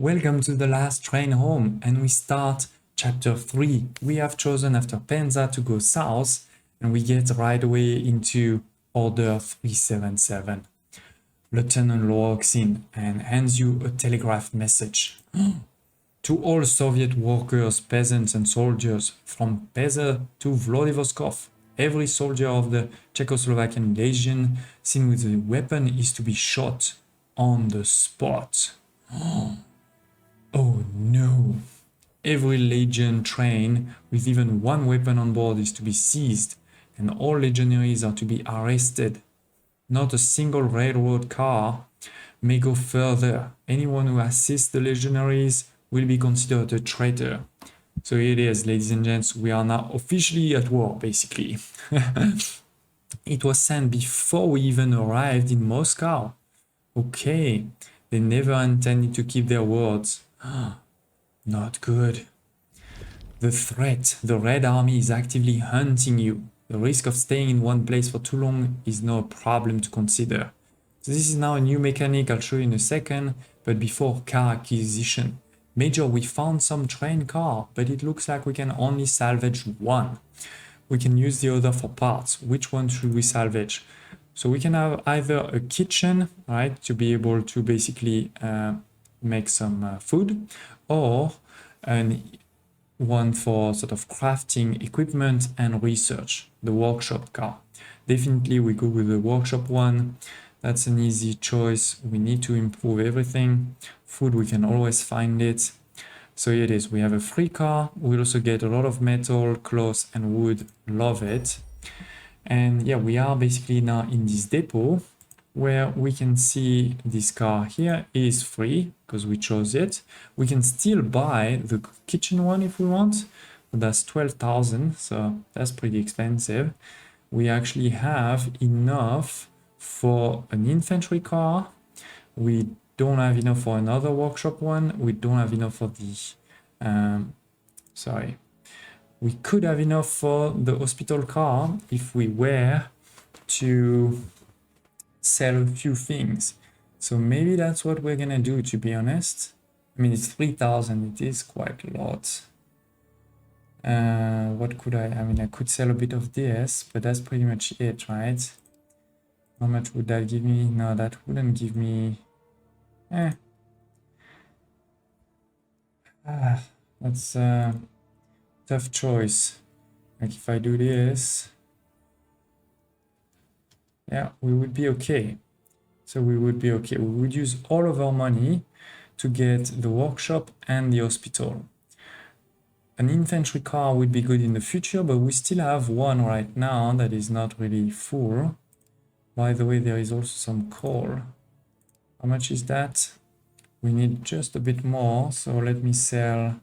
Welcome to the last train home, and we start chapter 3. We have chosen after Penza to go south, and we get right away into Order 377. Lieutenant walks in and hands you a telegraph message. To all Soviet workers, peasants and soldiers, from Peza to Vladivostok, every soldier of the Czechoslovakian Legion seen with a weapon is to be shot on the spot. Oh no! Every Legion train with even one weapon on board is to be seized, and all legionaries are to be arrested. Not a single railroad car may go further. Anyone who assists the legionaries will be considered a traitor. So here it is, ladies and gents, we are now officially at war, basically. It was sent before we even arrived in Moscow. Okay, they never intended to keep their words. Not good. The threat, the Red Army is actively hunting you. The risk of staying in one place for too long is no problem to consider. So this is now a new mechanic, I'll show you in a second, but before car acquisition. Major, we found some train car, but it looks like we can only salvage one. We can use the other for parts. Which one should we salvage? So we can have either a kitchen, right, to be able to basically make some food, or one for sort of crafting equipment and research, the workshop car. Definitely we go with the workshop one. That's an easy choice. We need to improve everything. Food, we can always find it. So here it is, we have a free car. We also get a lot of metal, cloth and wood. Love it. And yeah, we are basically now in this depot where we can see this car here is free because we chose it. We can still buy the kitchen one if we want, but that's 12,000, so that's pretty expensive. We actually have enough for an infantry car. We don't have enough for another workshop one. We don't have enough for the we could have enough for the hospital car if we were to sell a few things. So maybe that's what we're gonna do, to be honest. I mean, it's 3,000, it is quite a lot. What could I mean, I could sell a bit of this, but that's pretty much it, right? How much would that give me? No, that wouldn't give me... that's a tough choice. Like if I do this, yeah, we would be okay. So we would be okay. We would use all of our money to get the workshop and the hospital. An infantry car would be good in the future, but we still have one right now that is not really full. By the way, there is also some coal. How much is that? We need just a bit more, so let me sell...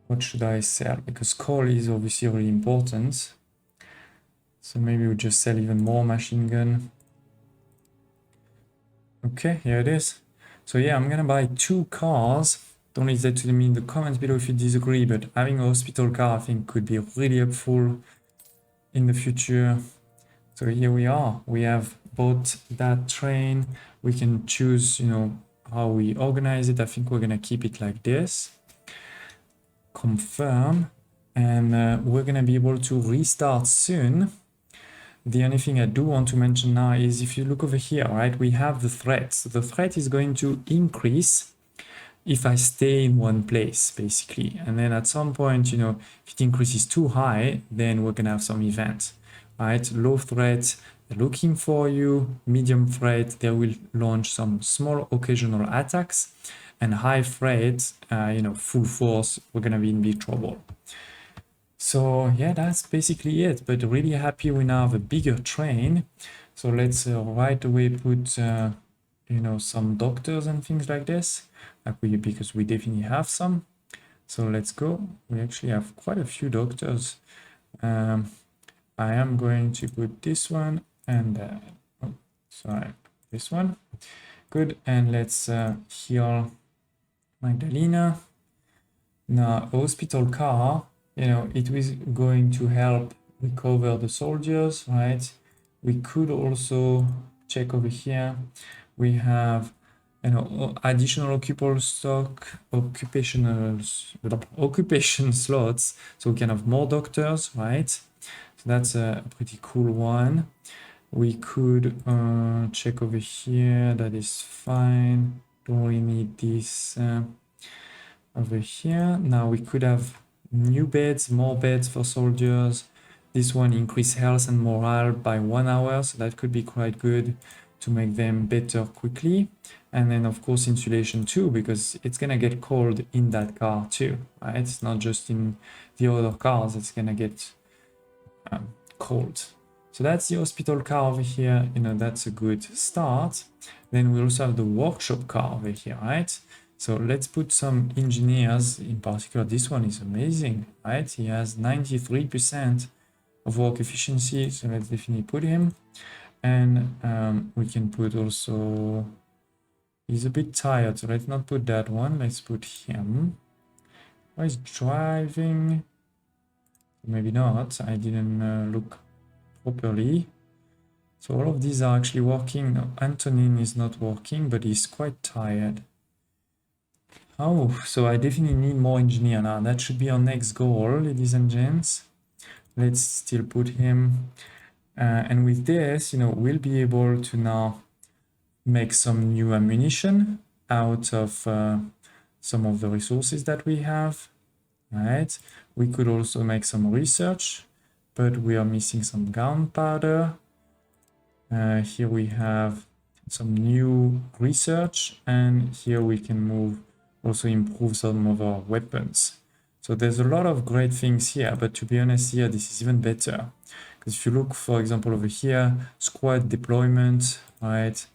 What should I sell? Because coal is obviously really important. So maybe we just sell even more machine gun. Okay, here it is. So yeah, I'm gonna buy 2 cars. Don't hesitate to let me in the comments below if you disagree, but having a hospital car I think could be really helpful in the future. So here we are. We have bought that train. We can choose, you know, how we organize it. I think we're gonna keep it like this. Confirm, and we're gonna be able to restart soon. The only thing I do want to mention now is if you look over here, right, we have the threat. So the threat is going to increase if I stay in one place, basically. And then at some point, you know, if it increases too high, then we're gonna have some event, right? Low threat, they're looking for you. Medium threat, they will launch some small occasional attacks. And high threat, you know, full force, we're gonna be in big trouble. So yeah, that's basically it, but really happy we now have a bigger train. So let's right away put, you know, some doctors and things like this, because we definitely have some. So let's go. We actually have quite a few doctors. I am going to put this one and, this one. Good, and let's heal Magdalena. Now, hospital car, you know, it was going to help recover the soldiers, right? We could also check over here. We have and additional occupation slots, so we can have more doctors, right? So that's a pretty cool one. We could check over here, that is fine. Don't really need this over here. Now we could have new beds, more beds for soldiers. This one increase health and morale by 1 hour, so that could be quite good to make them better quickly. And then of course insulation too, because it's gonna get cold in that car too, right? It's not just in the other cars, it's gonna get cold. So that's the hospital car over here, that's a good start. Then we also have the workshop car over here, right? So let's put some engineers, in particular this one is amazing, right? He has 93% of work efficiency, so let's definitely put him. And we can put also, he's a bit tired, so let's not put that one, let's put him. Why is driving? Maybe not, I didn't look properly. So all of these are actually working. No, Antonin is not working, but he's quite tired. Oh, so I definitely need more engineer now. That should be our next goal, ladies and gents. Let's still put him. And with this, we'll be able to now make some new ammunition out of some of the resources that we have, right? We could also make some research, but we are missing some gunpowder. Here we have some new research, and here we can also improve some of our weapons. So there's a lot of great things here, but to be honest here, this is even better. Because if you look, for example, over here, squad deployment, right?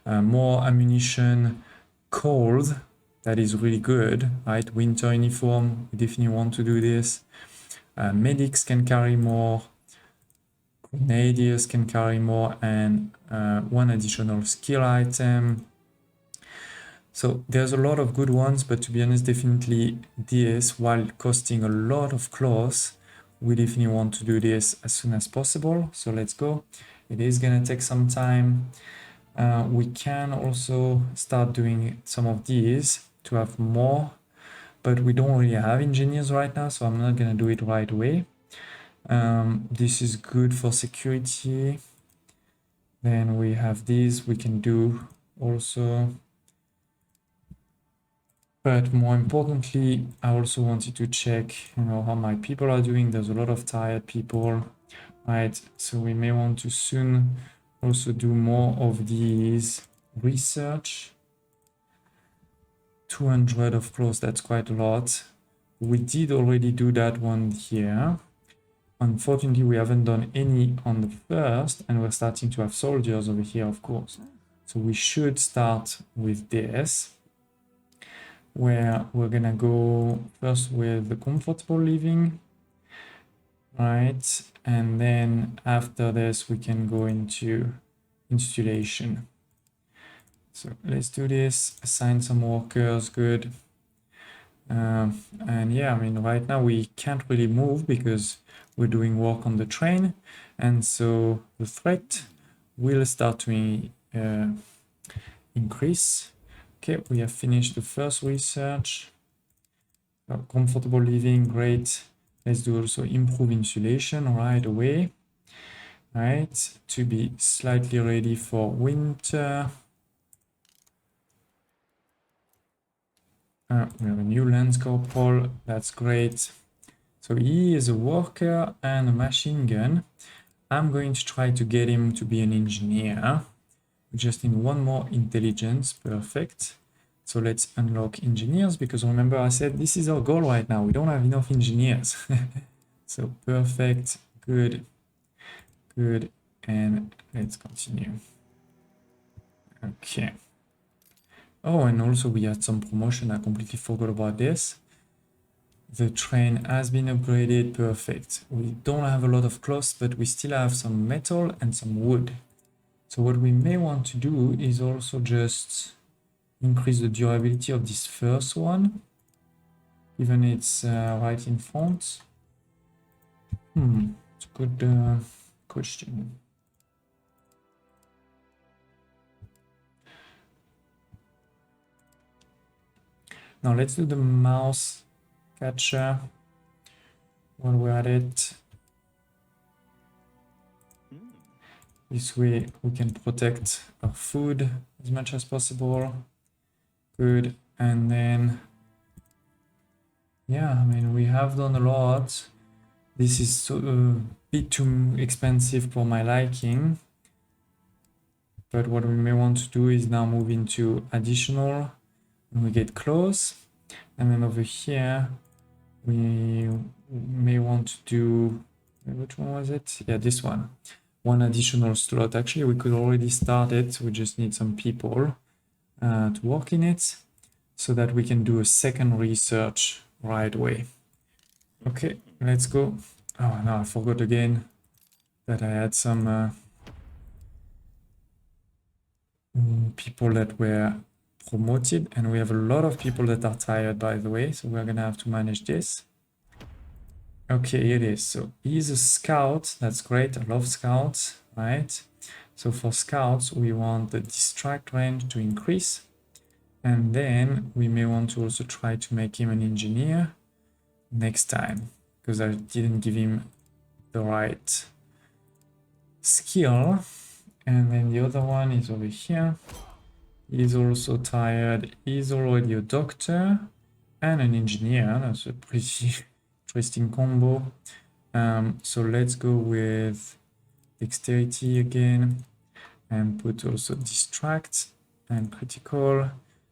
More ammunition, cold, that is really good, right? Winter uniform, we definitely want to do this. Medics can carry more, grenadiers can carry more, and one additional skill item. So there's a lot of good ones, but to be honest, definitely this, while costing a lot of cloth, we definitely want to do this as soon as possible. So let's go. It is gonna take some time. We can also start doing some of these to have more, but we don't really have engineers right now, so I'm not gonna do it right away. This is good for security. Then we have these we can do also. But more importantly, I also wanted to check, how my people are doing. There's a lot of tired people, right? So we may want to soon also do more of these research. 200 of course, that's quite a lot. We did already do that one here. Unfortunately, we haven't done any on the first, and we're starting to have soldiers over here, of course. So we should start with this, where we're gonna go first with the comfortable living, right? And then after this, we can go into installation. So let's do this, assign some workers, good. And yeah, I mean, right now we can't really move because we're doing work on the train. And so the threat will start to increase. Okay, we have finished the first research. Comfortable living, great. Let's do also improve insulation right away, right? To be slightly ready for winter. We have a new lance corporal, that's great. So he is a worker and a machine gun. I'm going to try to get him to be an engineer. We just need one more intelligence, perfect. So let's unlock engineers, because remember I said this is our goal right now. We don't have enough engineers. So perfect, good, good, and let's continue. Okay. Oh, and also we had some promotion. I completely forgot about this. The train has been upgraded, perfect. We don't have a lot of cloth, but we still have some metal and some wood. So what we may want to do is also just increase the durability of this first one, even it's right in front. It's a good question. Now let's do the mouse catcher while we're at it. This way we can protect our food as much as possible. Good. And then, yeah, I mean, we have done a lot. This is a bit too expensive for my liking. But what we may want to do is now move into additional when we get close. And then over here, we may want to do, which one was it? Yeah, this one. One additional slot. Actually, we could already start it. We just need some people to work in it so that we can do a second research right away. Okay, let's go. Oh, no, I forgot again that I had some people that were promoted, and we have a lot of people that are tired, by the way, so we're gonna have to manage this. Okay, it is. So he's a scout. That's great. I love scouts, right? So for scouts, we want the distract range to increase. And then we may want to also try to make him an engineer next time, because I didn't give him the right skill. And then the other one is over here. He's also tired. He's already a doctor and an engineer. That's a pretty interesting combo. So let's go with dexterity again and put also distract and critical.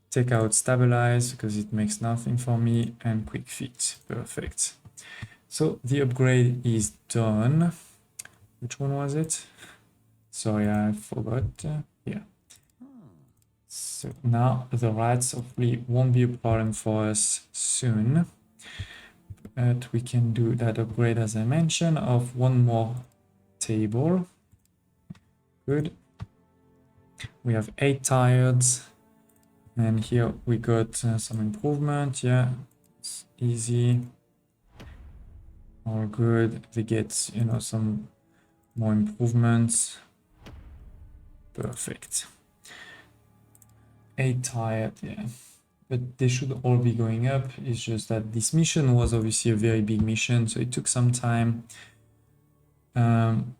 Take out stabilize because it makes nothing for me, and quick fit. Perfect. So the upgrade is done. Which one was it? Sorry, I forgot. Yeah. So now the rats hopefully won't be a problem for us soon. But we can do that upgrade, as I mentioned, of one more table. Good. We have 8 tires. And here we got some improvement. Yeah, it's easy. All good. They get, you know, some more improvements. Perfect. 8 tired, yeah. But they should all be going up. It's just that this mission was obviously a very big mission, so it took some time. And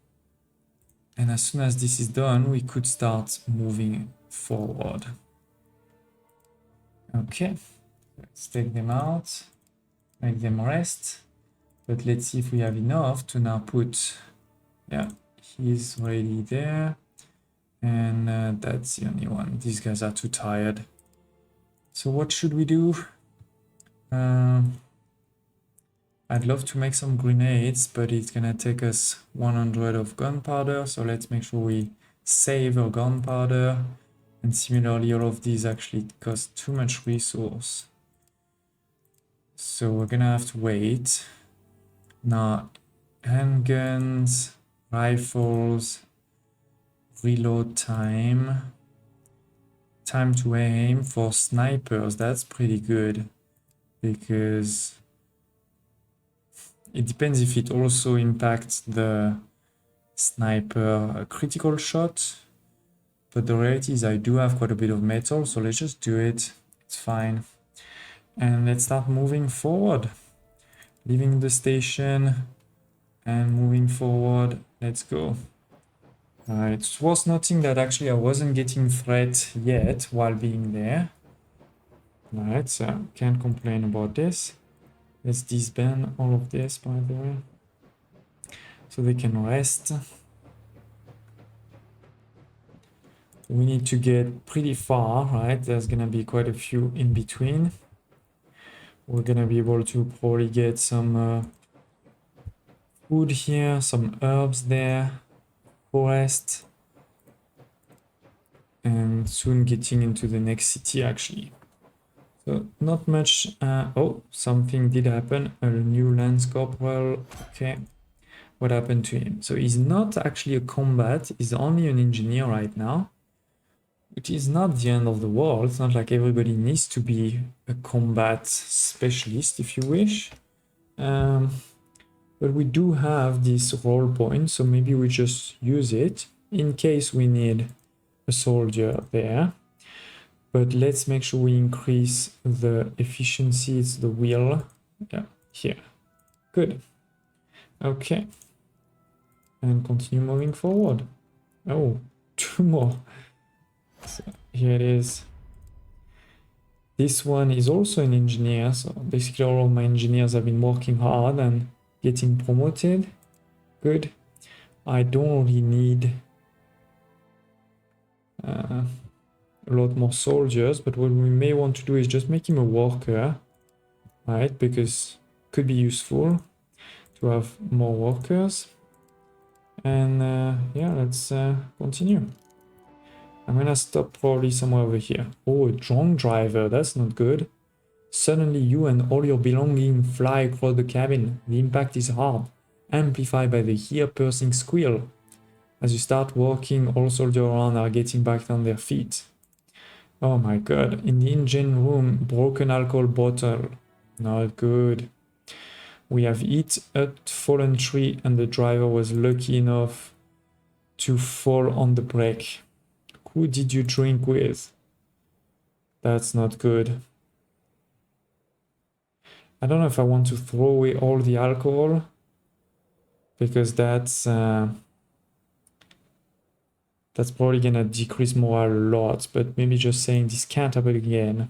as soon as this is done, we could start moving forward. Okay, let's take them out, make them rest. But let's see if we have enough to now put, yeah, he's already there. And that's the only one. These guys are too tired. So what should we do? I'd love to make some grenades, but it's gonna take us 100 of gunpowder. So let's make sure we save our gunpowder. And similarly, all of these actually cost too much resource. So we're gonna have to wait. Now, handguns, rifles, reload time, time to aim for snipers. That's pretty good because it depends if it also impacts the sniper critical shot. But the reality is I do have quite a bit of metal, so let's just do it. It's fine. And let's start moving forward. Leaving the station and moving forward. Let's go. It's worth noting that actually I wasn't getting threat yet while being there. Alright, so can't complain about this. Let's disband all of this, by the way, so they can rest. We need to get pretty far, right? There's gonna be quite a few in between. We're gonna be able to probably get some food here, some herbs there, forest, and soon getting into the next city actually. So not much. Oh, something did happen. A new Lance Corporal. Okay, what happened to him? So he's not actually a combat, he's only an engineer right now. Which is not the end of the world. It's not like everybody needs to be a combat specialist, if you wish. But we do have this role point, so maybe we just use it in case we need a soldier there. But let's make sure we increase the efficiency. It's the wheel. Yeah, here. Good. Okay. And continue moving forward. Oh, 2 more. So here it is. This one is also an engineer. So basically all of my engineers have been working hard and getting promoted. Good. I don't really need a lot more soldiers, but what we may want to do is just make him a worker, right? Because it could be useful to have more workers. And yeah, let's continue. I'm gonna stop probably somewhere over here. Oh, a drunk driver, that's not good. Suddenly you and all your belongings fly across the cabin. The impact is hard, amplified by the ear-piercing squeal. As you start walking, all soldiers around are getting back on their feet. Oh my god, in the engine room, broken alcohol bottle. Not good. We have hit a fallen tree and the driver was lucky enough to fall on the brake. Who did you drink with? That's not good. I don't know if I want to throw away all the alcohol, because that's probably gonna decrease morale a lot, but maybe just saying this can't happen again.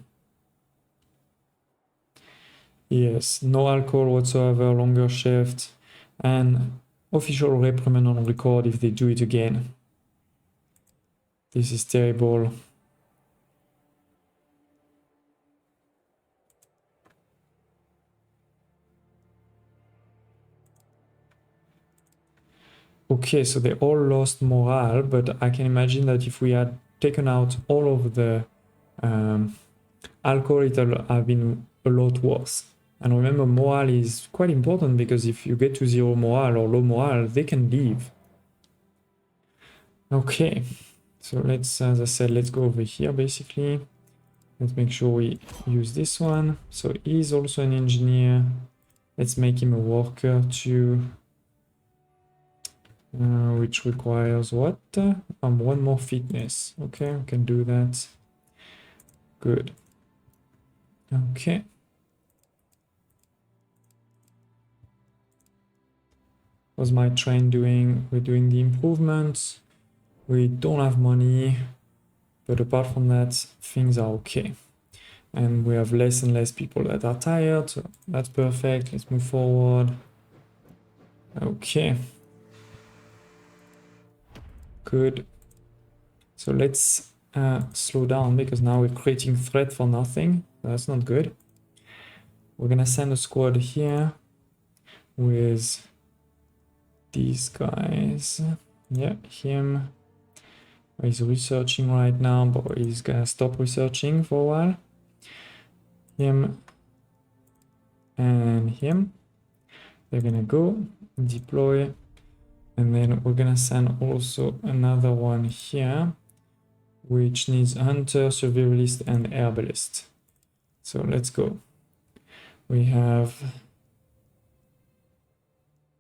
Yes, no alcohol whatsoever, longer shift, and official reprimand on record if they do it again. This is terrible. Okay, so they all lost morale, but I can imagine that if we had taken out all of the alcohol, it would have been a lot worse. And remember, morale is quite important, because if you get to 0 morale or low morale, they can leave. Okay, so let's, as I said, let's go over here basically. Let's make sure we use this one. So he's also an engineer. Let's make him a worker too. Which requires what? One more fitness. Okay, we can do that. Good. Okay. What's my train doing? We're doing the improvements. We don't have money, but apart from that, things are okay. And we have less and less people that are tired, so that's perfect. Let's move forward. Okay. Good. So let's slow down, because now we're creating threat for nothing. That's not good. We're gonna send a squad here with these guys. Yeah, him. He's researching right now, but he's gonna stop researching for a while. Him and him. They're gonna go deploy, and then we're gonna send also another one here, which needs hunter, survivalist, and herbalist. So let's go. We have,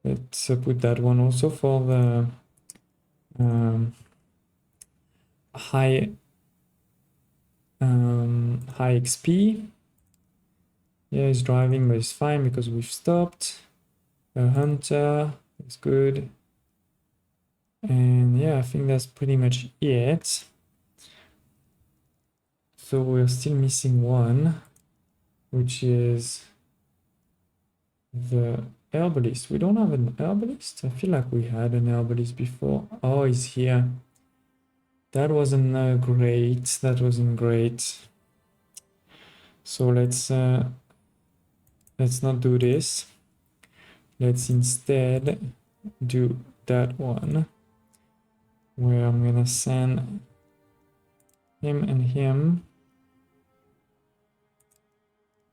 let's put that one also for the high XP. Yeah, he's driving, but it's fine because we've stopped. A hunter is good. And yeah, I think that's pretty much it. So we're still missing one, which is the herbalist. We don't have an herbalist? I feel like we had an herbalist before. Oh, he's here. That wasn't great. That wasn't great. So let's not do this. Let's instead do that one, where I'm gonna send him and him,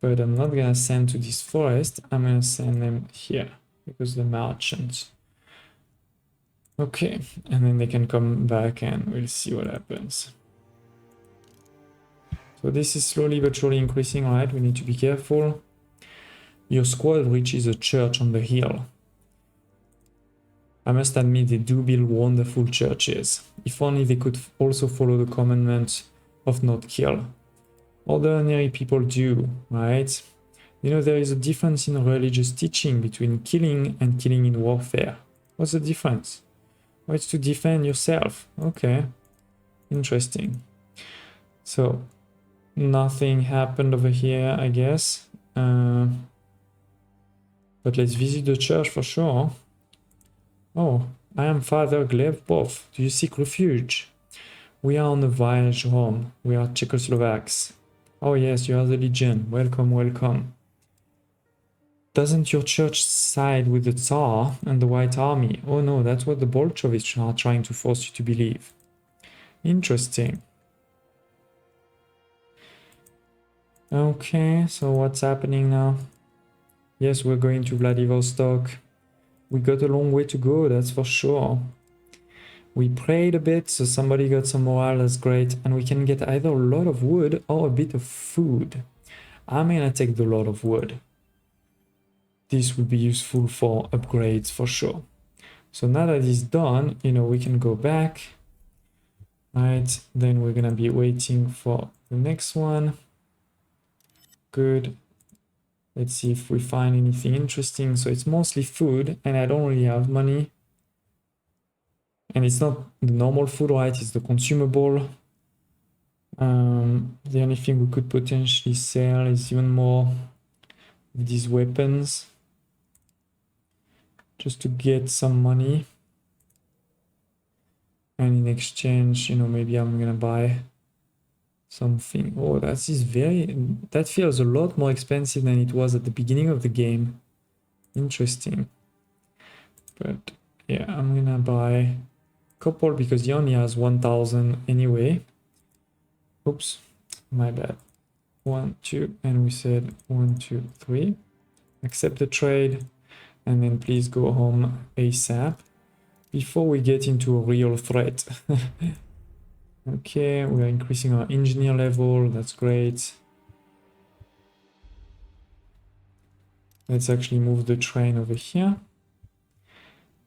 but I'm not gonna send to this forest. I'm gonna send them here because the merchants. Okay, and then they can come back and we'll see what happens. So this is slowly but surely increasing, right? We need to be careful. Your squad reaches a church on the hill. I must admit, they do build wonderful churches. If only they could also follow the commandment of not kill. Ordinary people do, right? You know, there is a difference in religious teaching between killing and killing in warfare. What's the difference? Well, it's to defend yourself. Okay, interesting. So nothing happened over here, I guess. But let's visit the church for sure. Oh, I am Father Glebov. Do you seek refuge? We are on a voyage home. We are Czechoslovaks. Oh yes, you are the Legion. Welcome, welcome. Doesn't your church side with the Tsar and the White Army? Oh no, that's what the Bolsheviks are trying to force you to believe. Interesting. Okay, so what's happening now? Yes, we're going to Vladivostok. We got a long way to go, that's for sure. We prayed a bit, so somebody got some morale, that's great. And we can get either a lot of wood or a bit of food. I'm gonna take the lot of wood. This would be useful for upgrades for sure. So now that it's done, you know, we can go back. Right, then we're gonna be waiting for the next one. Good. Let's see if we find anything interesting. So it's mostly food, and I don't really have money. And it's not the normal food, right? It's the consumable. The only thing we could potentially sell is even more of these weapons, just to get some money. And in exchange, you know, maybe I'm gonna buy something. Oh, that feels a lot more expensive than it was at the beginning of the game. Interesting. But yeah, I'm gonna buy a couple because he only has 1000 anyway. Oops, my bad. 1, 2, and we said 1, 2, 3. Accept the trade, and then please go home ASAP before we get into a real threat. Okay, we are increasing our engineer level, that's great. Let's actually move the train over here.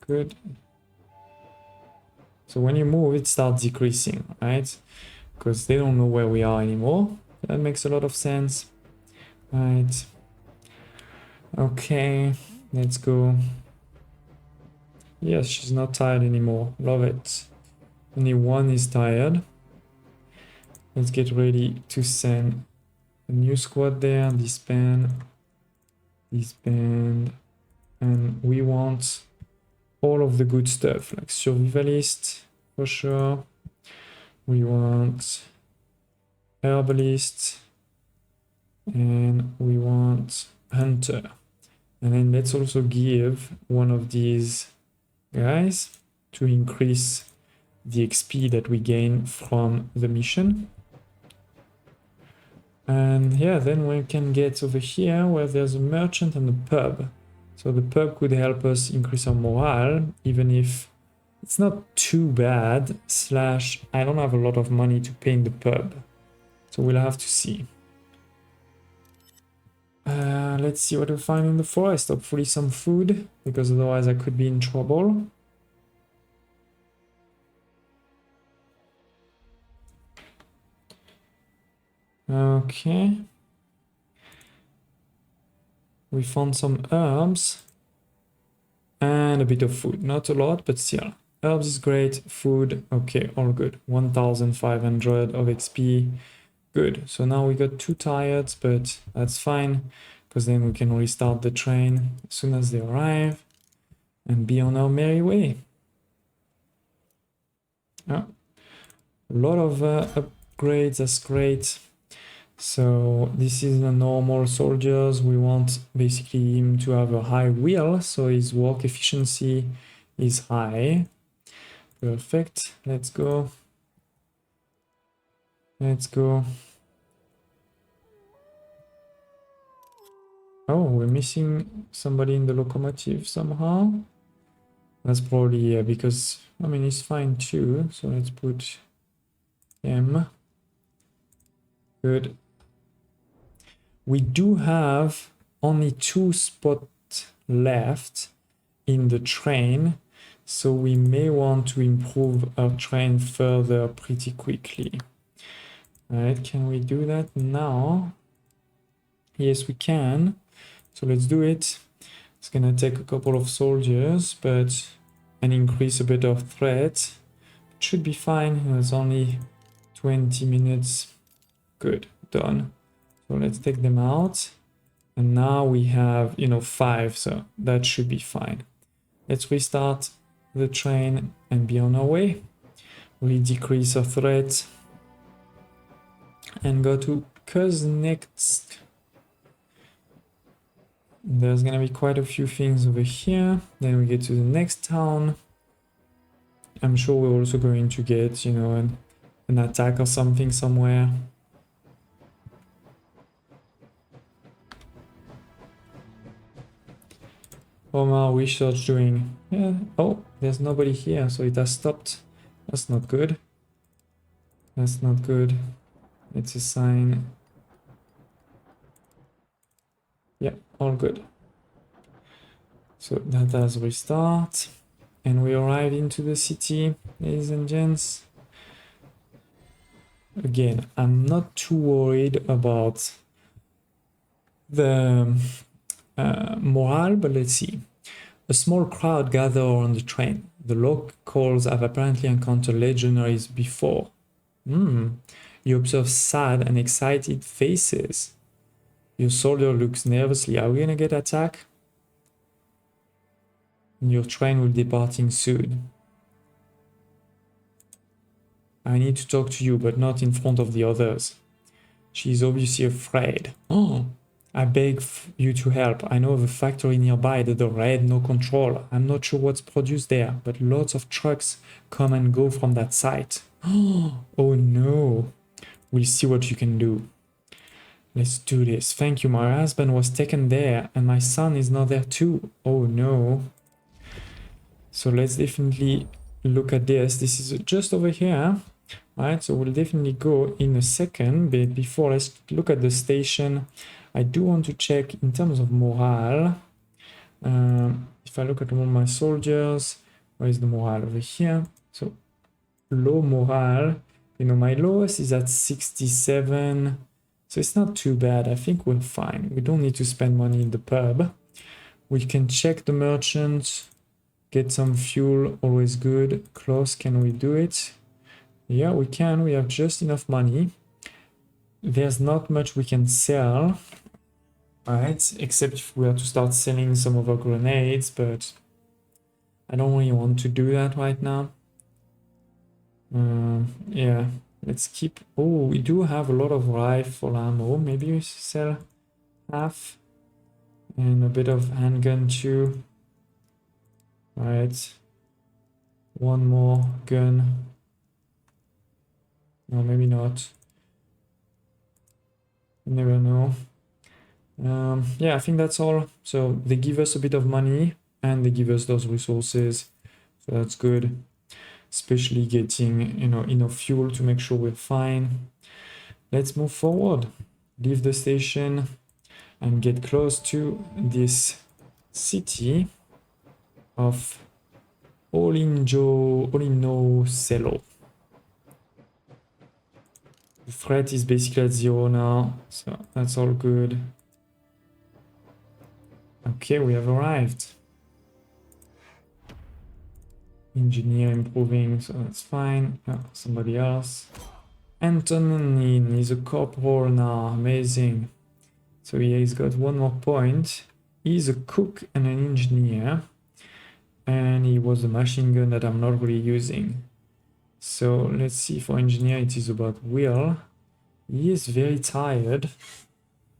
Good. So when you move, it starts decreasing, right? Because they don't know where we are anymore. That makes a lot of sense. Right. Okay, let's go. Yes, she's not tired anymore. Love it. Only one is tired. Let's get ready to send a new squad there. Disband. Disband. And we want all of the good stuff, like survivalist for sure. We want herbalist. And we want hunter. And then let's also give one of these guys to increase the XP that we gain from the mission. And yeah, then we can get over here where there's a merchant and a pub. So the pub could help us increase our morale, even if it's not too bad, slash I don't have a lot of money to pay in the pub. So we'll have to see. Let's see what we find in the forest. Hopefully some food, because otherwise I could be in trouble. Okay. We found some herbs and a bit of food. Not a lot, but still. Herbs is great. Food, okay, all good. 1500 of XP. Good. So now we got 2 tired, but that's fine, because then we can restart the train as soon as they arrive and be on our merry way. A lot of upgrades, that's great. So this is the normal soldiers. We want basically him to have a high will, so his work efficiency is high. Perfect. Let's go. Let's go. Oh, we're missing somebody in the locomotive somehow. That's probably because, I mean, he's fine too. So let's put him. Good. We do have only 2 spots left in the train. So we may want to improve our train further pretty quickly. All right, can we do that now? Yes, we can. So let's do it. It's gonna take a couple of soldiers, but and increase a bit of threat. It should be fine. It's only 20 minutes. Good, done. So let's take them out. And now we have, 5, so that should be fine. Let's restart the train and be on our way. We decrease our threat and go to Kuznetsk. There's gonna be quite a few things over here. Then we get to the next town. I'm sure we're also going to get, an attack or something somewhere. Omar research doing. Yeah. Oh, there's nobody here, so it has stopped. That's not good. That's not good. It's a sign. Yeah, all good. So that has restart. And we arrive into the city, ladies and gents. Again, I'm not too worried about the morale, but let's see. A small crowd gather on the train. The locals have apparently encountered legendaries before. You observe sad and excited faces. Your soldier looks nervously. Are we gonna get attacked? Your train will be departing soon. I need to talk to you, but not in front of the others. She is obviously afraid. Oh, I beg you to help. I know of a factory nearby that the Red no control. I'm not sure what's produced there, but lots of trucks come and go from that site. Oh no. We'll see what you can do. Let's do this. Thank you. My husband was taken there and my son is not there too. Oh no. So let's definitely look at this. This is just over here. Right, so we'll definitely go in a second, but before let's look at the station. I do want to check in terms of morale. If I look at all my soldiers, where is the morale over here? So low morale, my lowest is at 67, so it's not too bad. I think we're fine. We don't need to spend money in the pub. We can check the merchant, get some fuel, always good. Close, can we do it? Yeah, we can. We have just enough money. There's not much we can sell, right? Except if we are to start selling some of our grenades, but I don't really want to do that right now. Yeah, let's keep. Oh, we do have a lot of rifle ammo. Maybe we sell half and a bit of handgun too. All right, one more gun. No, maybe not. You never know. Yeah, I think that's all. So they give us a bit of money and they give us those resources, so that's good. Especially getting enough fuel to make sure we're fine. Let's move forward, leave the station and get close to this city of OLGINO SELO. The threat is basically at 0 now, so that's all good. Okay, we have arrived. Engineer improving, so that's fine. Somebody else. Antonin is a corporal now, amazing. So yeah, he's got one more point. He's a cook and an engineer. And he was a machine gun that I'm not really using. So let's see, for engineer it is about Will. He is very tired.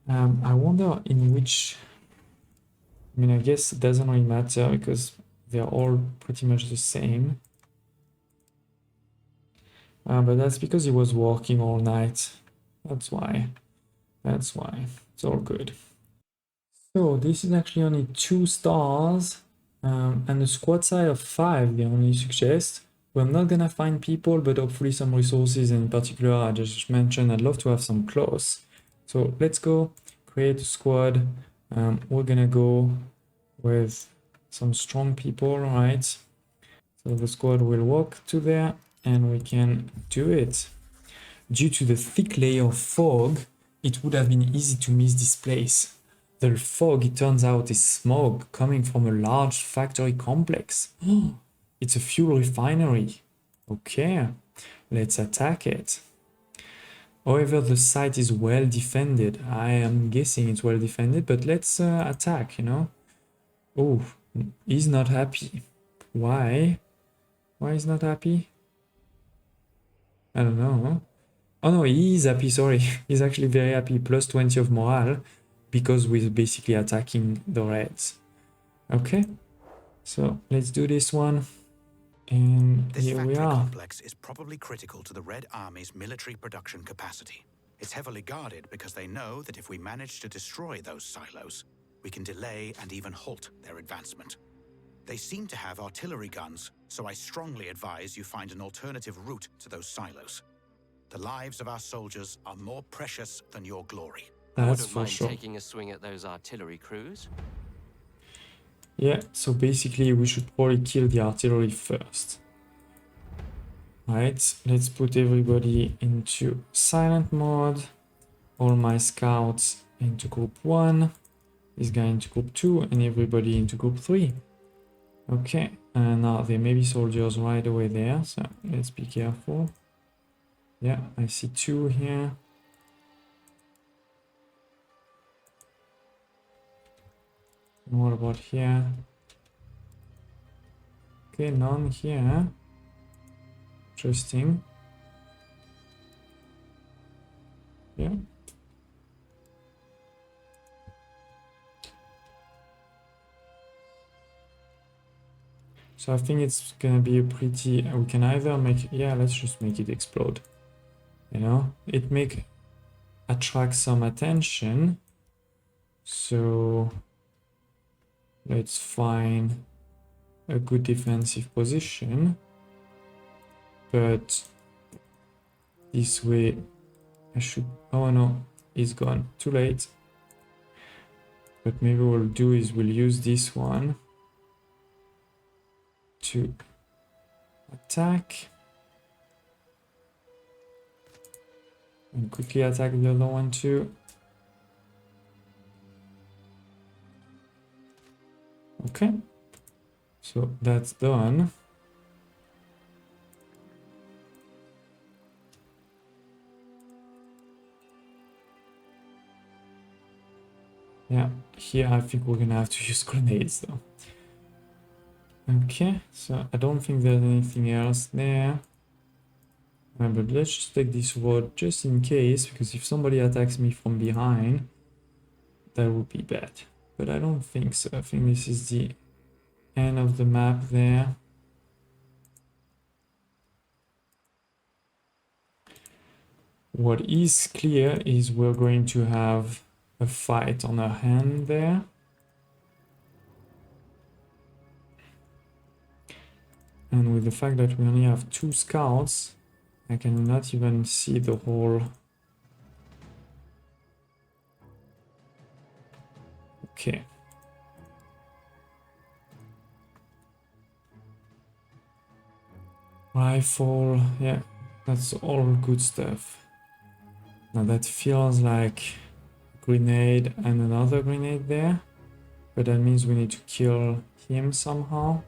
I wonder in which... I guess it doesn't really matter because they're all pretty much the same. But that's because he was working all night. That's why. That's why. It's all good. So this is actually only 2 stars. And a squad size of 5 they only suggest. We're not gonna find people, but hopefully some resources. In particular, I just mentioned I'd love to have some clothes. So let's go create a squad. We're gonna go with some strong people, right? So the squad will walk to there and we can do it. Due to the thick layer of fog, it would have been easy to miss this place. The fog, it turns out, is smoke coming from a large factory complex. It's a fuel refinery. Okay, let's attack it. However, the site is well defended. I am guessing it's well defended, but let's attack, you know. Oh, he's not happy. Why? Why is not happy? I don't know. Oh no, he is happy, sorry. He's actually very happy. Plus 20 of morale because we're basically attacking the reds. Okay, so let's do this one. And This here we factory are. complex is probably critical to the Red Army's military production capacity. It's heavily guarded because they know that if we manage to destroy those silos, we can delay and even halt their advancement. They seem to have artillery guns, so I strongly advise you find an alternative route to those silos. The lives of our soldiers are more precious than your glory. I That's wouldn't for mind sure. taking a swing at those artillery crews. Yeah, so basically we should probably kill the artillery first. Right, let's put everybody into silent mode. All my scouts into group 1. This guy into group 2 and everybody into group 3. Okay, and now there may be soldiers right away there, so let's be careful. Yeah, I see 2 here. And what about here? Okay, none here. Interesting. Yeah. So I think it's gonna be a pretty, we can either make, yeah, let's just make it explode. You know, it make attract some attention. So let's find a good defensive position. But this way I should, oh no, it's gone, too late. But maybe what we'll do is we'll use this one to attack and quickly attack the other one too. Okay, so that's done. Yeah, here I think we're gonna have to use grenades though. Okay, so I don't think there's anything else there. But let's just take this road just in case, because if somebody attacks me from behind, that would be bad. But I don't think so. I think this is the end of the map there. What is clear is we're going to have a fight on our hand there. And with the fact that we only have 2 scouts, I cannot even see the whole. Okay. Rifle, yeah, that's all good stuff. Now that feels like a grenade and another grenade there, but that means we need to kill him somehow.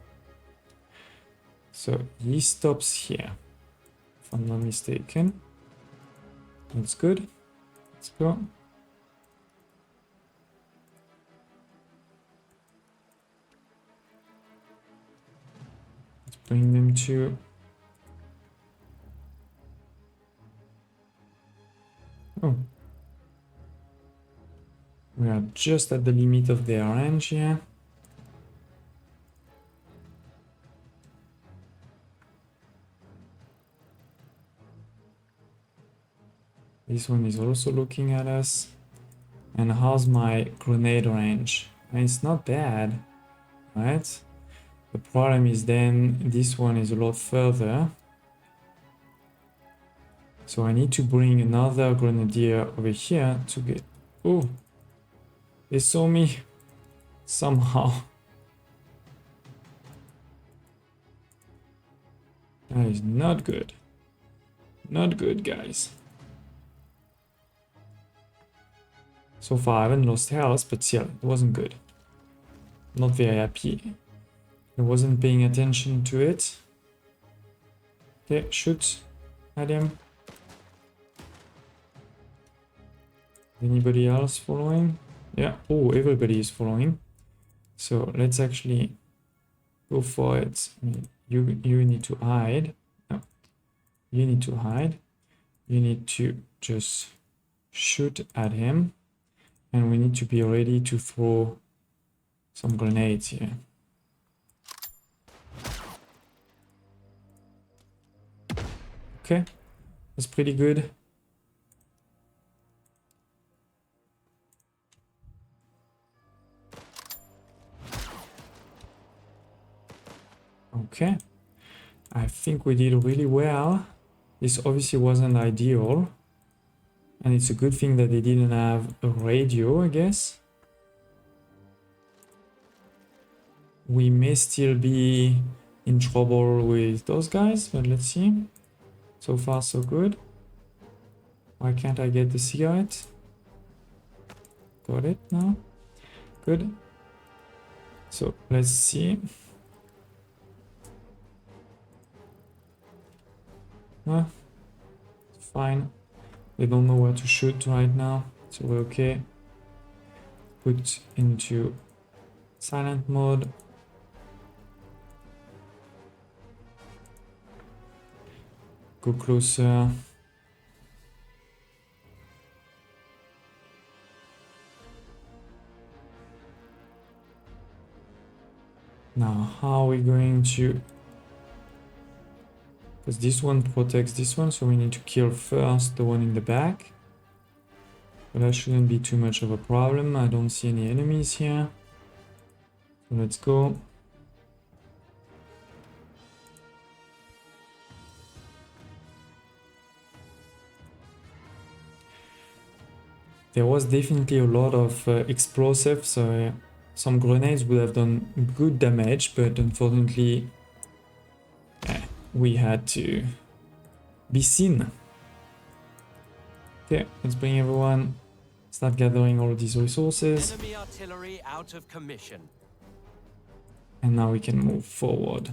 So he stops here, if I'm not mistaken. That's good. Let's go. Let's bring them to. Oh. We are just at the limit of their range here. This one is also looking at us. And how's my grenade range? I mean, it's not bad, right? The problem is then this one is a lot further. So I need to bring another grenadier over here to get... Oh! They saw me somehow. That is not good. Not good, guys. So far I haven't lost health, but still, it wasn't good. Not very happy. I wasn't paying attention to it. Okay, shoot at him. Anybody else following? Yeah, oh, everybody is following. So let's actually go for it. I mean, you need to hide. No, you need to hide. You need to just shoot at him. And we need to be ready to throw some grenades here. Okay, that's pretty good. Okay, I think we did really well. This obviously wasn't ideal. And it's a good thing that they didn't have a radio, I guess. We may still be in trouble with those guys, but let's see. So far, so good. Why can't I get the cigarette? Got it now. Good. So let's see. Fine. They don't know where to shoot right now, so we're okay. Put into silent mode. Go closer. Now, how are we going to... Because this one protects this one, so we need to kill first the one in the back. But that shouldn't be too much of a problem. I don't see any enemies here. So let's go. There was definitely a lot of explosives, so some grenades would have done good damage, but unfortunately we had to be seen. Okay, let's bring everyone, start gathering all these resources. Enemy artillery out of commission. And now we can move forward.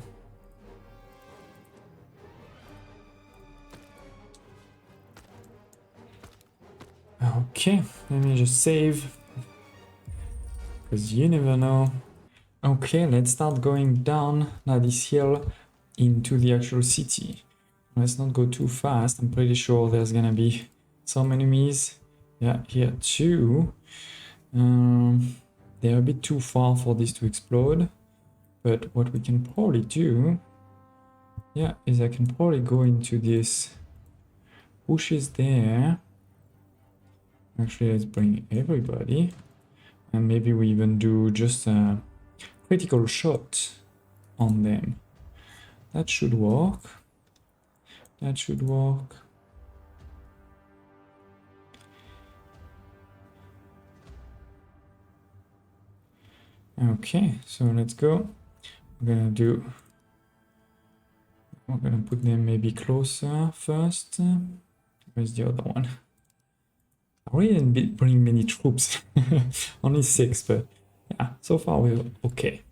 Okay, let me just save, because you never know. Okay, let's start going down now this hill into the actual city. Let's not go too fast. I'm pretty sure there's gonna be some enemies. Yeah, here too. They're a bit too far for this to explode. But what we can probably do, yeah, is I can probably go into this bushes there. Actually, let's bring everybody. And maybe we even do just a critical shot on them. That should work. That should work. Okay, so let's go. We're gonna put them maybe closer first. Where's the other one? I really didn't bring many troops. Only 6, but yeah, so far we're okay.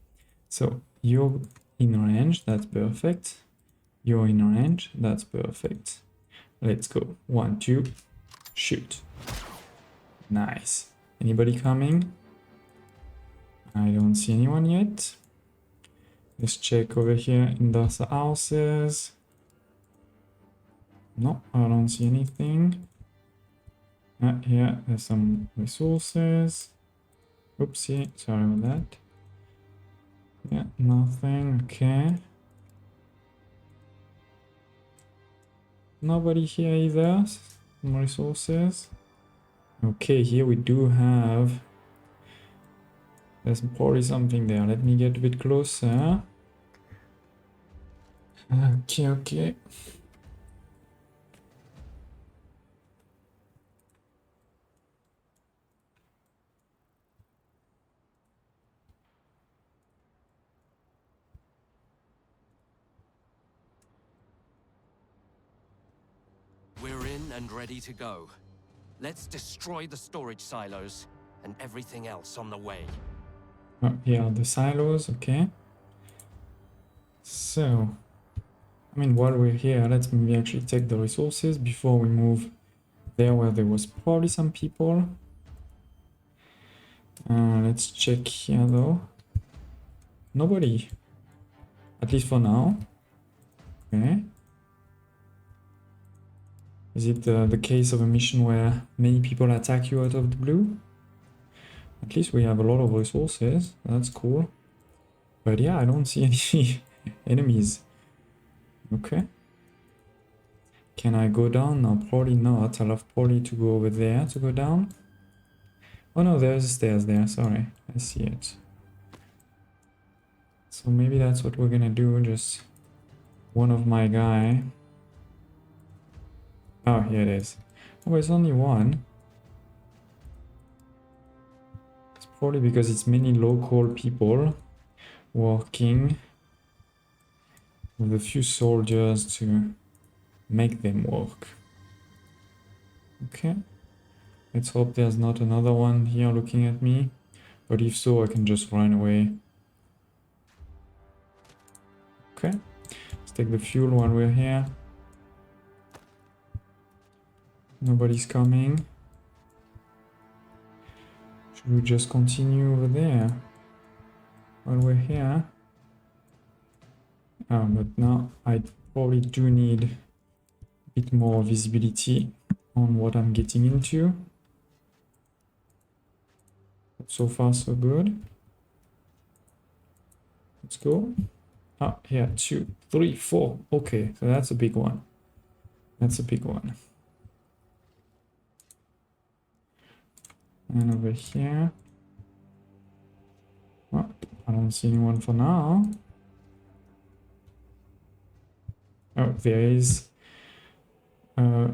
So you're in range, that's perfect. You're in range, that's perfect. Let's go. 1, 2, shoot. Nice. Anybody coming? I don't see anyone yet. Let's check over here in those houses. No, I don't see anything. Here, there's some resources. Oopsie, sorry about that. Yeah, nothing, okay. Nobody here either. Some resources. Okay, here we do have... There's probably something there. Let me get a bit closer. Okay. We're in and ready to go. Let's destroy the storage silos and everything else on the way. Oh, here are the silos, okay. So, I mean, while we're here, let's maybe actually take the resources before we move there where there was probably some people. Let's check here though. Nobody. At least for now. Okay. Is it the case of a mission where many people attack you out of the blue? At least we have a lot of resources. That's cool. But yeah, I don't see any enemies. Okay. Can I go down? No, probably not. I'll have probably to go over there to go down. Oh no, there's the stairs there. Sorry, I see it. So maybe that's what we're gonna do. Just one of my guy. Oh, here it is. Oh, it's only one. It's probably because it's many local people working with a few soldiers to make them work. Okay. Let's hope there's not another one here looking at me. But if so, I can just run away. Okay. Let's take the fuel while we're here. Nobody's coming. Should we just continue over there while we're here? Oh, but now I probably do need a bit more visibility on what I'm getting into. But so far, so good. Let's go. Oh, yeah, 2, 3, 4. Okay, so that's a big one. That's a big one. And over here. Oh, I don't see anyone for now. Oh, there is a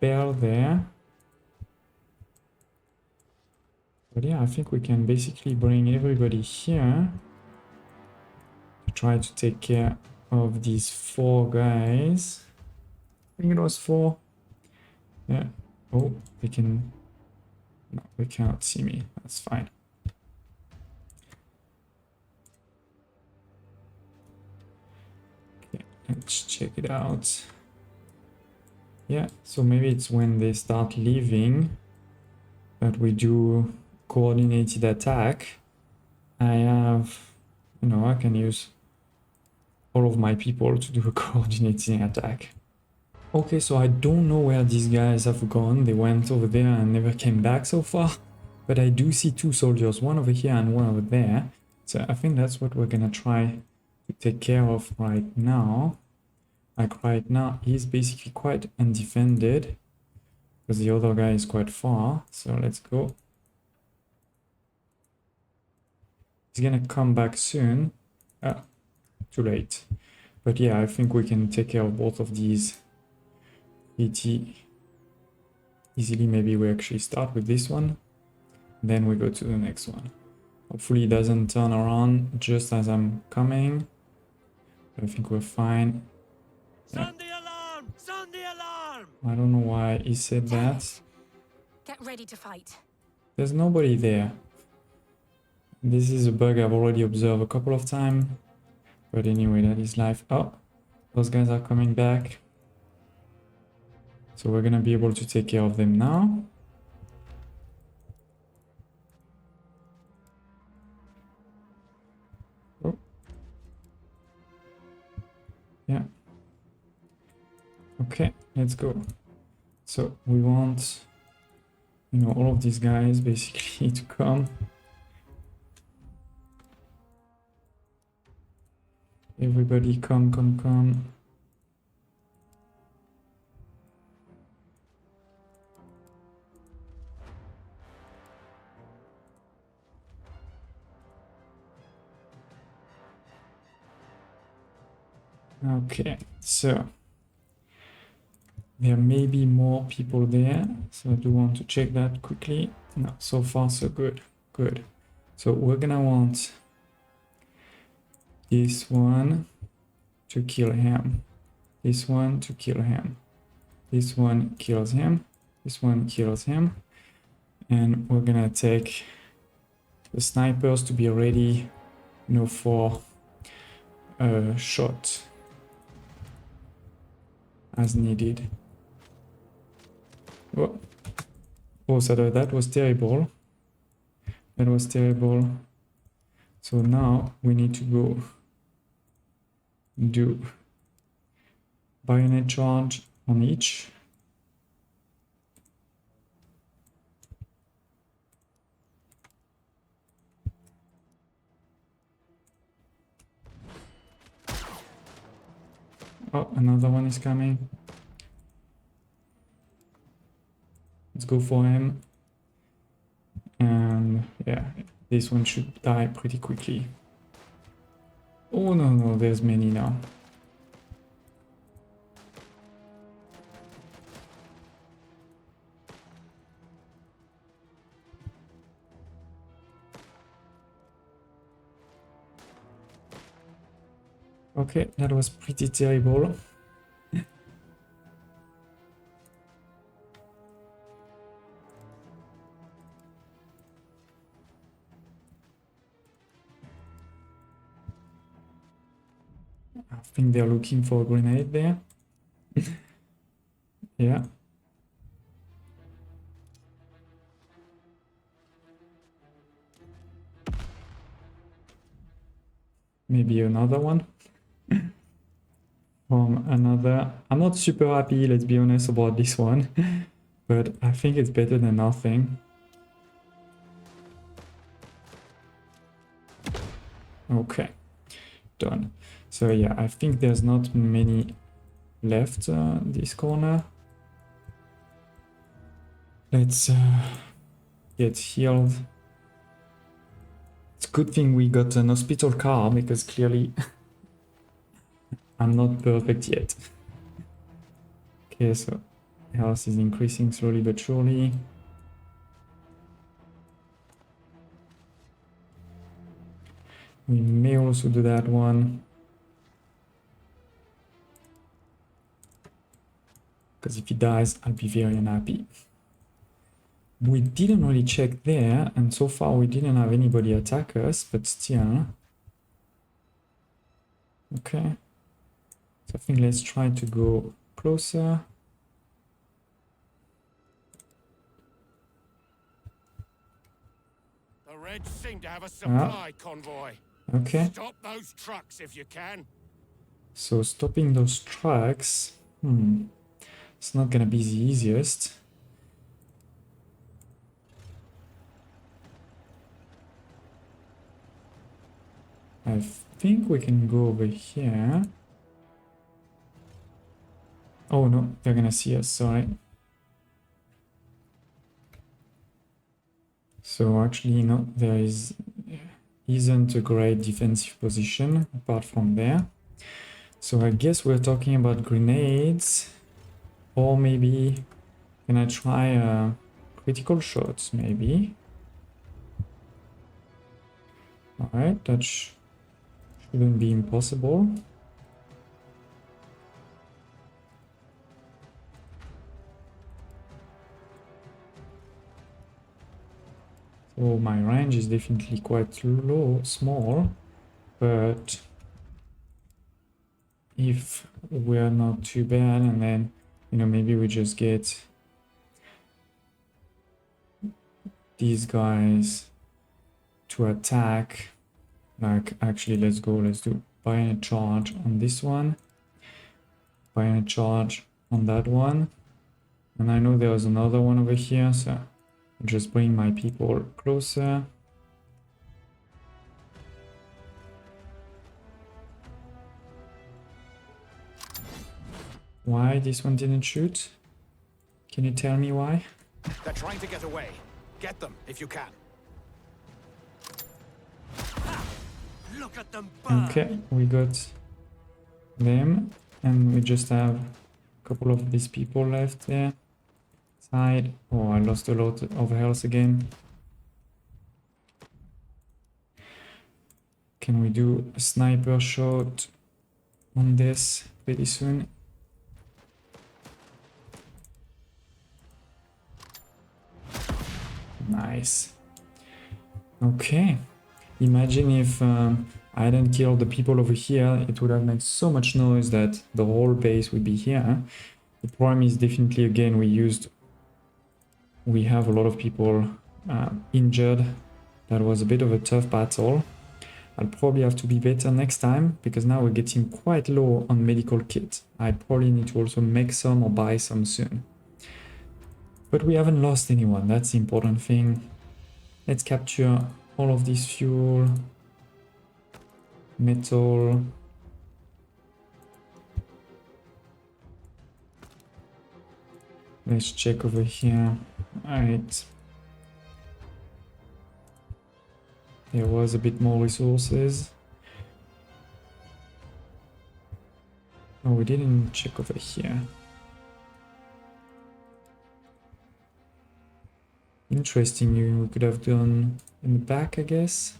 bell there. But yeah, I think we can basically bring everybody here to try to take care of these 4 guys. I think it was 4. Yeah. Oh, they can... No, they cannot see me. That's fine. Okay, let's check it out. Yeah, so maybe it's when they start leaving that we do coordinated attack. I have, you know, I can use all of my people to do a coordinating attack. Okay, so I don't know where these guys have gone. They went over there and never came back so far. But I do see 2 soldiers, one over here and one over there. So I think that's what we're gonna try to take care of right now. Like right now, he's basically quite undefended because the other guy is quite far. So let's go. He's gonna come back soon. Ah, too late. But yeah, I think we can take care of both of these pretty easily. Maybe we actually start with this one, then we go to the next one. Hopefully it doesn't turn around just as I'm coming. But I think we're fine. Yeah. Sound the alarm! Sound the alarm! I don't know why he said that. Get ready to fight. There's nobody there. This is a bug I've already observed a couple of times. But anyway, that is life. Oh, those guys are coming back. So we're gonna be able to take care of them now. Oh. Yeah. Okay, let's go. So we want, you know, all of these guys basically to come. Everybody come, come, come. Okay, so there may be more people there, so I do want to check that quickly. No, so far so good. Good. So we're gonna want this one to kill him. This one to kill him. This one kills him. This one kills him. And we're gonna take the snipers to be ready, you know, for a shot as needed. Oh, oh, so that was terrible. That was terrible. So now we need to go do bayonet charge on each. Oh, another one is coming. Let's go for him. And yeah, this one should die pretty quickly. Oh no, no, there's many now. Okay, that was pretty terrible. I think they're looking for a grenade there. Yeah. Maybe another one. From another. I'm not super happy, let's be honest, about this one. But I think it's better than nothing. Okay. Done. So yeah, I think there's not many left this corner. Let's get healed. It's a good thing we got an hospital car, because clearly I'm not perfect yet. Okay, so health is increasing slowly but surely. We may also do that one. Because if he dies, I'll be very unhappy. We didn't really check there, and so far we didn't have anybody attack us, but still. Okay. So I think let's try to go closer. The Reds seem to have a supply convoy. Okay. Stop those trucks if you can. So stopping those trucks, it's not gonna be the easiest. I think we can go over here. Oh no, they're gonna see us, sorry. So actually, no, there isn't a great defensive position apart from there. So I guess we're talking about grenades, or maybe can I try critical shots, maybe. Alright, that shouldn't be impossible. So my range is definitely quite small, but if we're not too bad, and then, you know, maybe we just get these guys to attack. Like, actually, let's do bayonet charge on this one, bayonet charge on that one, and I know there's another one over here, so I'll just bring my people closer. Why this one didn't shoot? Can you tell me why? They're trying to get away. Get them if you can. Look at them burn. Okay, we got them, and we just have a couple of these people left there. Side. Oh, I lost a lot of health again. Can we do a sniper shot on this pretty soon? Nice. Okay. Imagine if I hadn't killed the people over here, it would have made so much noise that the whole base would be here. The problem is definitely, again, we have a lot of people injured. That was a bit of a tough battle. I'll probably have to be better next time, because now we're getting quite low on medical kit. I probably need to also make some or buy some soon. But we haven't lost anyone, that's the important thing. Let's capture all of this fuel, metal. Let's check over here. Alright. There was a bit more resources. Oh, we didn't check over here. Interesting, we could have done in the back, I guess.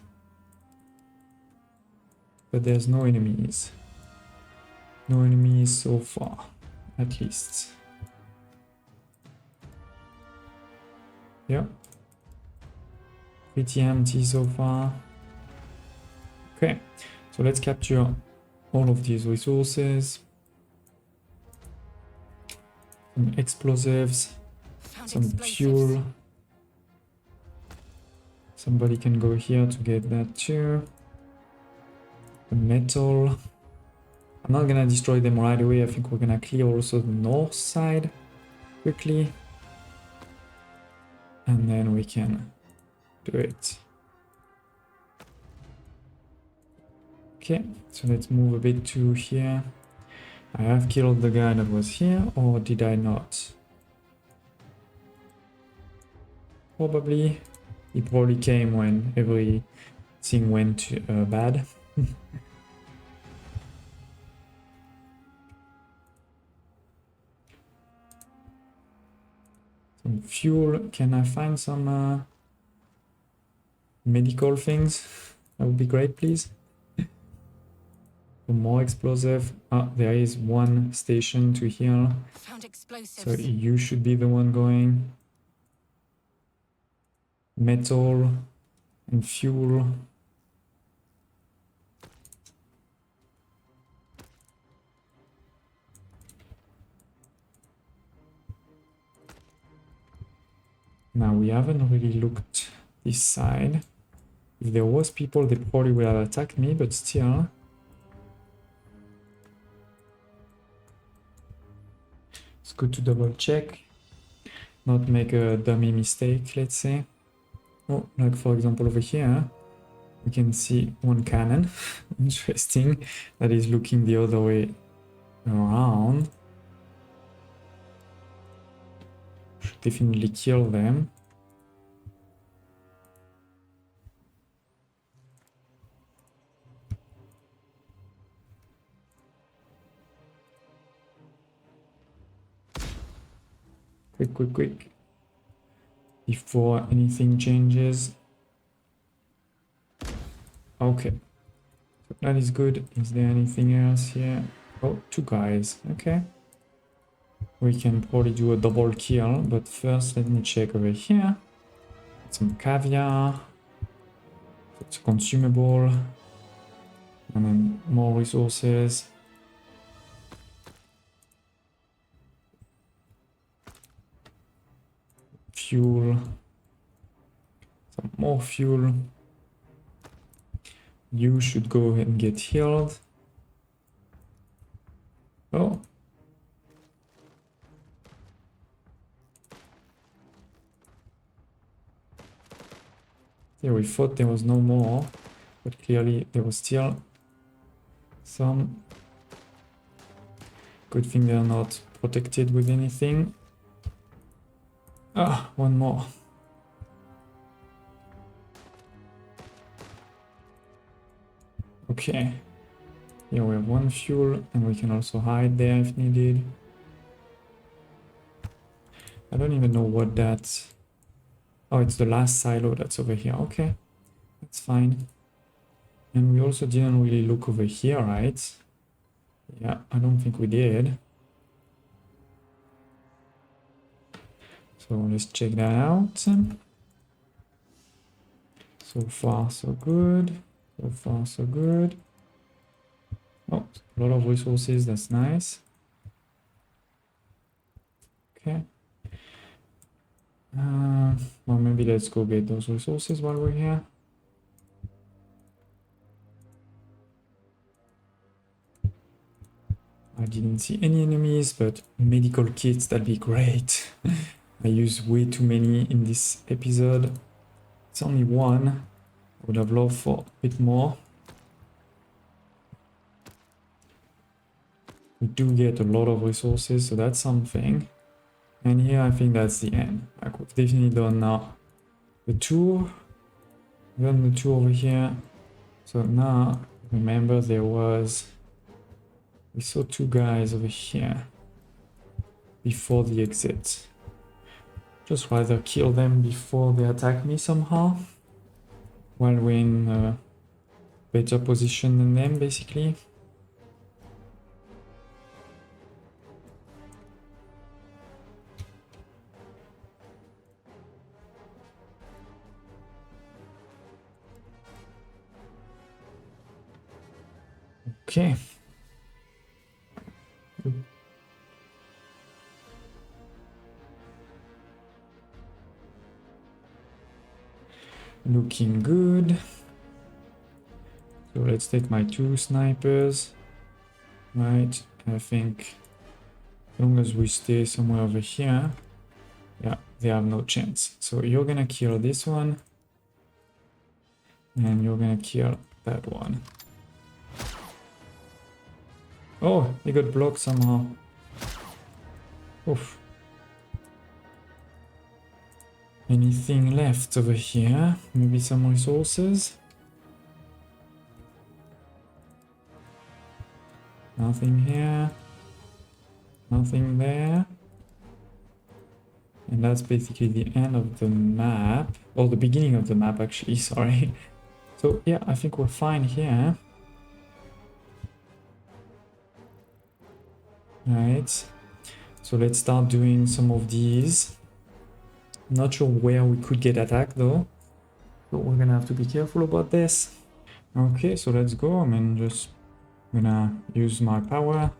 But there's no enemies. No enemies so far, at least. Yeah. Pretty empty so far. Okay, so let's capture all of these resources. Some explosives, some fuel. Somebody can go here to get that too. The metal. I'm not gonna destroy them right away. I think we're gonna clear also the north side quickly. And then we can do it. Okay, so let's move a bit to here. I have killed the guy that was here, or did I not? Probably. He probably came when everything went bad. Some fuel. Can I find some medical things? That would be great, please. For more explosive. Ah, there is one station to heal. Found explosives. So you should be the one going. Metal and fuel. Now we haven't really looked this side. If there was people, they probably would have attacked me, but still. It's good to double check. Not make a dummy mistake, let's say. Oh, like for example over here, we can see one cannon. Interesting. That is looking the other way around. Should definitely kill them. Quick. Before anything changes. Okay. So that is good. Is there anything else here? Oh, two guys. Okay. We can probably do a double kill, but first let me check over here. Some caviar. It's consumable. And then more resources. Fuel. Some more fuel. You should go ahead and get healed. Oh. Yeah, we thought there was no more, but clearly there was still some. Good thing they're not protected with anything. Ah, one more. Okay. Here we have one fuel, and we can also hide there if needed. I don't even know what that's... Oh, it's the last silo that's over here. Okay, that's fine. And we also didn't really look over here, right? Yeah, I don't think we did. So let's check that out. So far, so good. So far, so good. Oh, a lot of resources, that's nice. Okay. Well, maybe let's go get those resources while we're here. I didn't see any enemies, but medical kits, that'd be great. I used way too many in this episode. It's only one. I would have loved for a bit more. We do get a lot of resources, so that's something. And here I think that's the end. Like we've definitely done now the tour. We've done the tour over here. So now, remember we saw two guys over here before the exit. Just rather kill them before they attack me somehow. While we're in a better position than them, basically. Okay. Looking good. So let's take my two snipers. Right, I think as long as we stay somewhere over here, yeah, they have no chance. So you're gonna kill this one. And you're gonna kill that one. Oh, he got blocked somehow. Oof. Anything left over here? Maybe some resources? Nothing here. Nothing there. And that's basically the end of the map. Or the beginning of the map, actually, sorry. So, yeah, I think we're fine here. Right. So let's start doing some of these. Not sure where we could get attacked though. So we're gonna have to be careful about this. Okay, so let's go. I mean, just gonna use my power.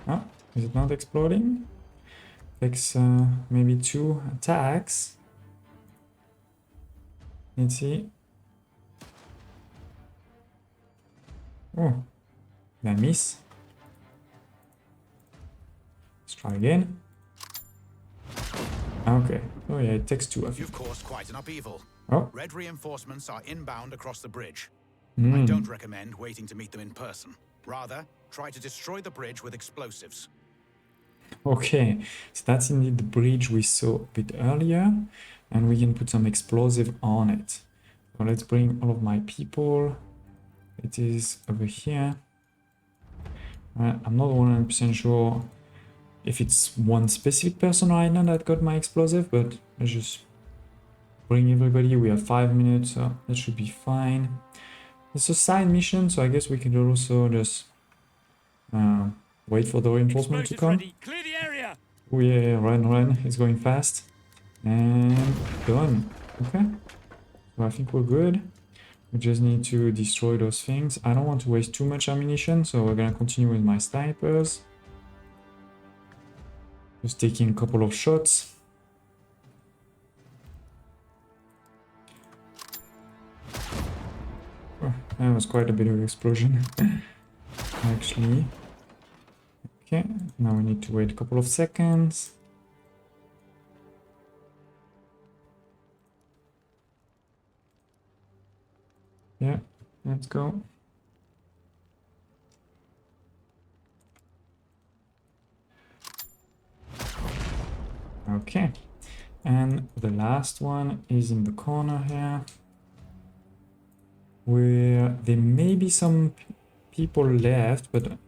Oh, is it not exploding? Takes maybe 2 attacks. Let's see. Oh, did I miss? Let's try again. Okay. Oh yeah, it takes 2 of you. You've caused quite an upheaval. Oh. Red reinforcements are inbound across the bridge. I Mm. don't recommend waiting to meet them in person. Rather, try to destroy the bridge with explosives. Okay, so that's indeed the bridge we saw a bit earlier, and we can put some explosive on it. So let's bring all of my people. It is over here. I'm not 100% sure if it's one specific person right now that got my explosive, but let's just bring everybody. We have 5 minutes, so that should be fine. It's a side mission, so I guess we could also just wait for the reinforcement to come. Ready. Clear the area. Oh yeah, run, it's going fast. And done. Okay, so I think we're good. We just need to destroy those things. I don't want to waste too much ammunition, so we're gonna continue with my snipers. Just taking a couple of shots. Oh, that was quite a bit of explosion, actually. Okay, now we need to wait a couple of seconds. Yeah, let's go. Okay, and the last one is in the corner here, where there may be some people left, but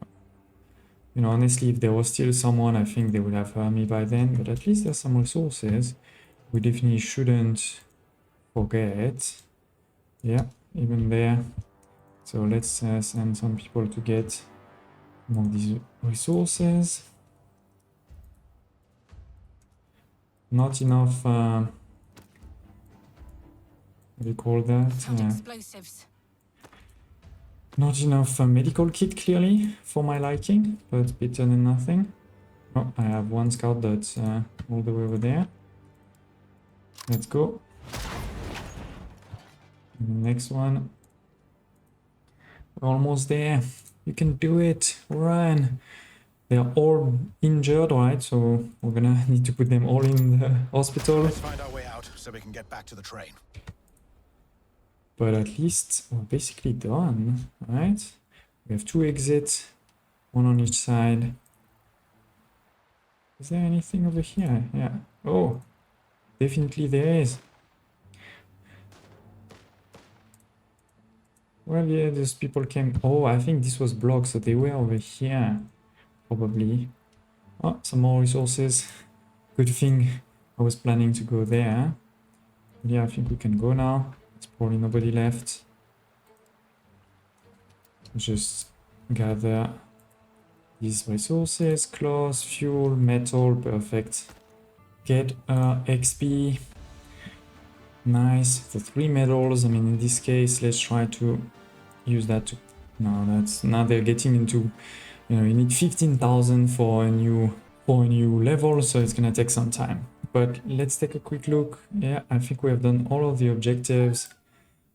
you know, honestly, if there was still someone, I think they would have heard me by then, but at least there's some resources. We definitely shouldn't forget. Yeah, even there. So let's send some people to get some of these resources. Not enough, what do you call that? Found explosives. Not enough medical kit, clearly, for my liking, but better than nothing. Oh, I have one scout that's all the way over there. Let's go. Next one. We're almost there. You can do it. Run. They're all injured, right? So we're gonna need to put them all in the hospital. Let's find our way out so we can get back to the train. But at least we're basically done, right? We have 2 exits, 1 on each side. Is there anything over here? Yeah. Oh, definitely there is. Well, yeah, those people came. Oh, I think this was blocked, so they were over here, probably. Oh, some more resources. Good thing I was planning to go there. Yeah, I think we can go now. There's probably nobody left. Just gather these resources, clothes, fuel, metal, perfect. Get XP. Nice, the 3 medals. I mean, in this case, let's try to use that to... No, that's... Now they're getting into... You know, you need 15,000 for a new level, so it's gonna take some time. But let's take a quick look. Yeah, I think we have done all of the objectives.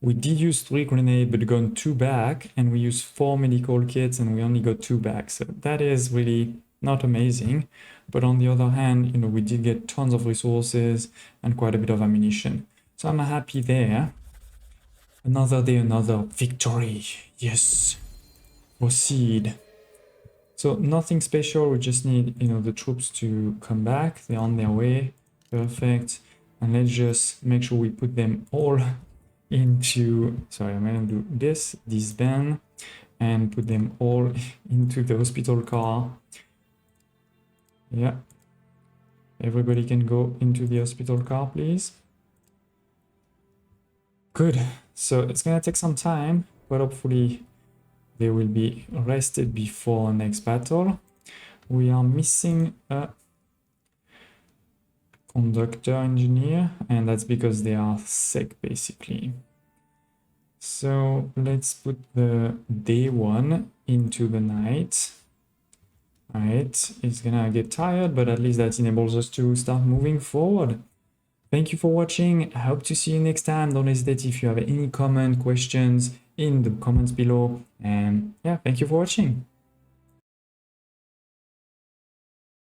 We did use 3 grenades, but gone 2 back, and we used 4 medical kits, and we only got 2 back. So that is really not amazing. But on the other hand, you know, we did get tons of resources and quite a bit of ammunition. So I'm happy there. Another day, another victory. Yes. Proceed. So nothing special. We just need, you know, the troops to come back. They're on their way. Perfect. And let's just make sure we put them all into... Sorry, I'm going to do this band, and put them all into the hospital car. Yeah. Everybody can go into the hospital car, please. Good. So it's gonna take some time, but hopefully they will be rested before next battle. We are missing a conductor engineer, and that's because they are sick, basically. So let's put the day 1 into the night. Alright, it's gonna get tired, but at least that enables us to start moving forward. Thank you for watching. I hope to see you next time. Don't hesitate if you have any comment, questions in the comments below. And yeah, thank you for watching.